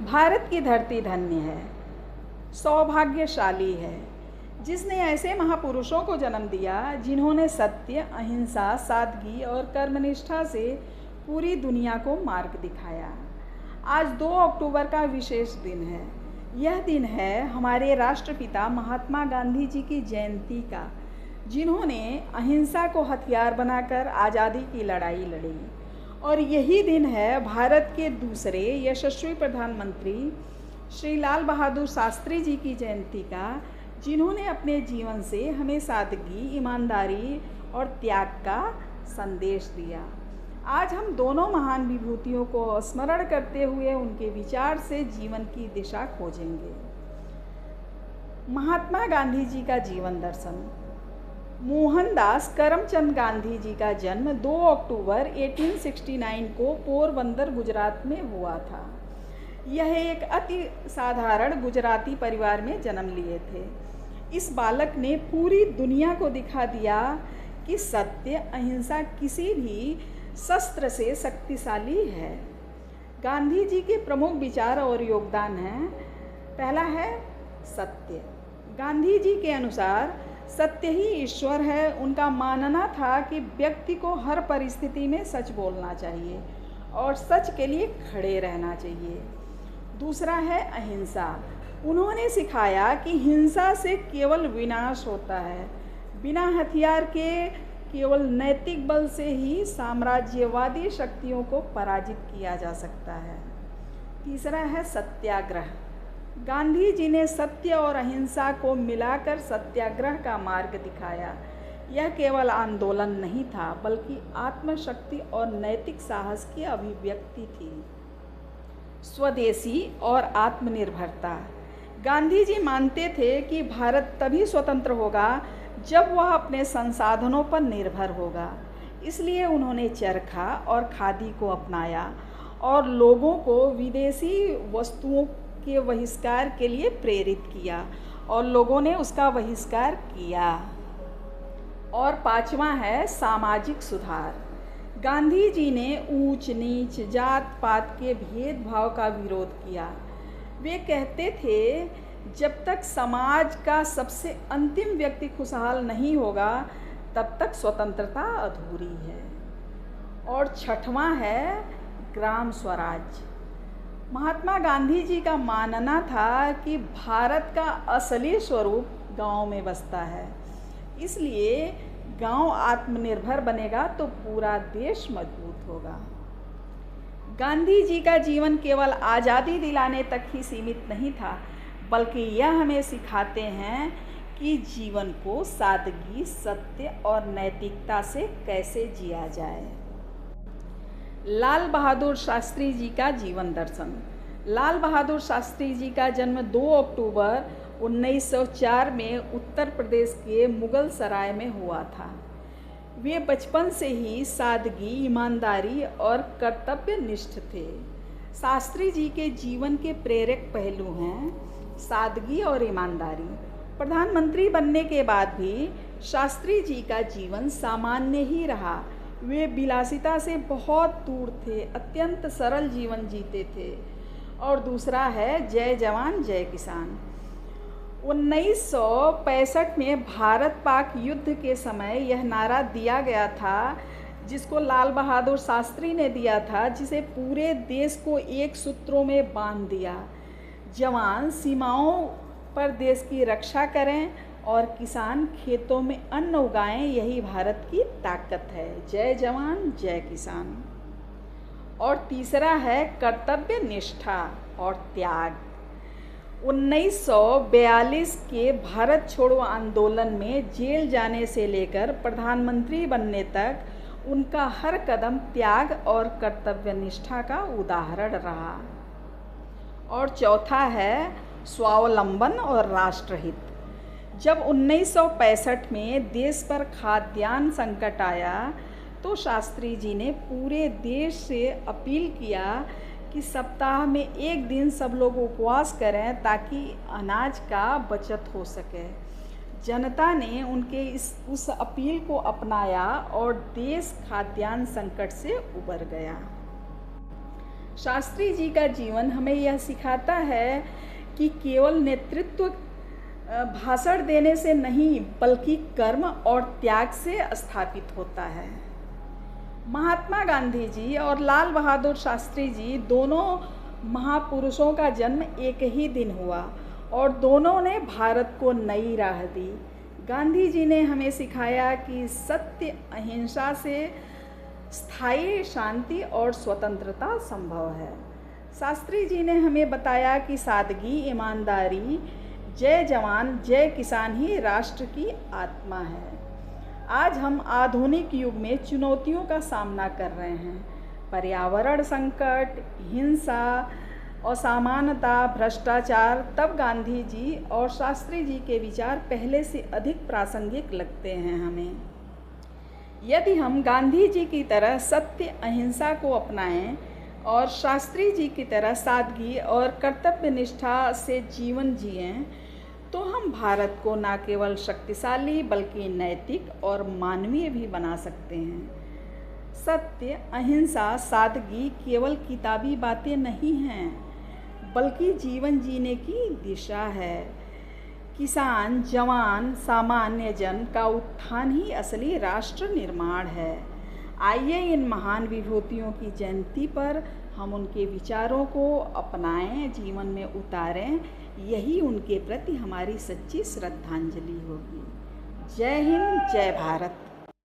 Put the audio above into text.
भारत की धरती धन्य है, सौभाग्यशाली है, जिसने ऐसे महापुरुषों को जन्म दिया जिन्होंने सत्य, अहिंसा, सादगी और कर्मनिष्ठा से पूरी दुनिया को मार्ग दिखाया। आज 2 अक्टूबर का विशेष दिन है। यह दिन है हमारे राष्ट्रपिता महात्मा गांधी जी की जयंती का, जिन्होंने अहिंसा को हथियार बनाकर आज़ादी की लड़ाई लड़ी। और यही दिन है भारत के दूसरे यशस्वी प्रधानमंत्री श्री लाल बहादुर शास्त्री जी की जयंती का, जिन्होंने अपने जीवन से हमें सादगी, ईमानदारी और त्याग का संदेश दिया। आज हम दोनों महान विभूतियों को स्मरण करते हुए उनके विचार से जीवन की दिशा खोजेंगे। महात्मा गांधी जी का जीवन दर्शन। मोहनदास करमचंद गांधी जी का जन्म 2 अक्टूबर 1869 को पोरबंदर, गुजरात में हुआ था। यह एक अति साधारण गुजराती परिवार में जन्म लिए थे। इस बालक ने पूरी दुनिया को दिखा दिया कि सत्य, अहिंसा किसी भी शस्त्र से शक्तिशाली है। गांधी जी के प्रमुख विचार और योगदान हैं। पहला है सत्य। गांधी जी के अनुसार सत्य ही ईश्वर है। उनका मानना था कि व्यक्ति को हर परिस्थिति में सच बोलना चाहिए और सच के लिए खड़े रहना चाहिए। दूसरा है अहिंसा। उन्होंने सिखाया कि हिंसा से केवल विनाश होता है। बिना हथियार के केवल नैतिक बल से ही साम्राज्यवादी शक्तियों को पराजित किया जा सकता है। तीसरा है सत्याग्रह। गांधी जी ने सत्य और अहिंसा को मिलाकर सत्याग्रह का मार्ग दिखाया। यह केवल आंदोलन नहीं था, बल्कि आत्मशक्ति और नैतिक साहस की अभिव्यक्ति थी। स्वदेशी और आत्मनिर्भरता। गांधी जी मानते थे कि भारत तभी स्वतंत्र होगा जब वह अपने संसाधनों पर निर्भर होगा। इसलिए उन्होंने चरखा और खादी को अपनाया और लोगों को विदेशी वस्तुओं के बहिष्कार के लिए प्रेरित किया और लोगों ने उसका बहिष्कार किया। और पांचवा है सामाजिक सुधार। गांधी जी ने ऊंच नीच, जात पात के भेदभाव का विरोध किया। वे कहते थे, जब तक समाज का सबसे अंतिम व्यक्ति खुशहाल नहीं होगा, तब तक स्वतंत्रता अधूरी है। और छठवां है ग्राम स्वराज। महात्मा गांधी जी का मानना था कि भारत का असली स्वरूप गांव में बसता है। इसलिए गांव आत्मनिर्भर बनेगा तो पूरा देश मजबूत होगा। गांधी जी का जीवन केवल आज़ादी दिलाने तक ही सीमित नहीं था, बल्कि यह हमें सिखाते हैं कि जीवन को सादगी, सत्य और नैतिकता से कैसे जिया जाए। लाल बहादुर शास्त्री जी का जीवन दर्शन। लाल बहादुर शास्त्री जी का जन्म 2 अक्टूबर 1904 में उत्तर प्रदेश के मुगल सराय में हुआ था। वे बचपन से ही सादगी, ईमानदारी और कर्तव्यनिष्ठ थे। शास्त्री जी के जीवन के प्रेरक पहलू हैं सादगी और ईमानदारी। प्रधानमंत्री बनने के बाद भी शास्त्री जी का जीवन सामान्य ही रहा। वे विलासिता से बहुत दूर थे, अत्यंत सरल जीवन जीते थे। और दूसरा है जय जवान जय किसान। 1965 में भारत पाक युद्ध के समय यह नारा दिया गया था, जिसको लाल बहादुर शास्त्री ने दिया था, जिसे पूरे देश को एक सूत्रों में बांध दिया। जवान सीमाओं पर देश की रक्षा करें और किसान खेतों में अन्न उगाएं, यही भारत की ताकत है। जय जवान जय किसान। और तीसरा है कर्तव्य निष्ठा और त्याग। 1942 के भारत छोड़ो आंदोलन में जेल जाने से लेकर प्रधानमंत्री बनने तक उनका हर कदम त्याग और कर्तव्य निष्ठा का उदाहरण रहा। और चौथा है स्वावलंबन और राष्ट्रहित। जब 1965 में देश पर खाद्यान्न संकट आया, तो शास्त्री जी ने पूरे देश से अपील किया कि सप्ताह में एक दिन सब लोग उपवास करें ताकि अनाज का बचत हो सके। जनता ने उनके उस अपील को अपनाया और देश खाद्यान्न संकट से उबर गया। शास्त्री जी का जीवन हमें यह सिखाता है कि केवल नेतृत्व भाषण देने से नहीं बल्कि कर्म और त्याग से स्थापित होता है। महात्मा गांधी जी और लाल बहादुर शास्त्री जी दोनों महापुरुषों का जन्म एक ही दिन हुआ और दोनों ने भारत को नई राह दी। गांधी जी ने हमें सिखाया कि सत्य अहिंसा से स्थायी शांति और स्वतंत्रता संभव है। शास्त्री जी ने हमें बताया कि सादगी, ईमानदारी, जय जवान जय किसान ही राष्ट्र की आत्मा है। आज हम आधुनिक युग में चुनौतियों का सामना कर रहे हैं। पर्यावरण संकट, हिंसा, असमानता, भ्रष्टाचार। तब गांधी जी और शास्त्री जी के विचार पहले से अधिक प्रासंगिक लगते हैं हमें। यदि हम गांधी जी की तरह सत्य अहिंसा को अपनाएं और शास्त्री जी की तरह सादगी और कर्तव्य निष्ठा से जीवन जिएं, तो हम भारत को न केवल शक्तिशाली बल्कि नैतिक और मानवीय भी बना सकते हैं। सत्य, अहिंसा, सादगी केवल किताबी बातें नहीं हैं, बल्कि जीवन जीने की दिशा है। किसान, जवान, सामान्य जन का उत्थान ही असली राष्ट्र निर्माण है। आइए इन महान विभूतियों की जयंती पर हम उनके विचारों को अपनाएं, जीवन में उतारें। यही उनके प्रति हमारी सच्ची श्रद्धांजलि होगी। जय हिंद, जय भारत।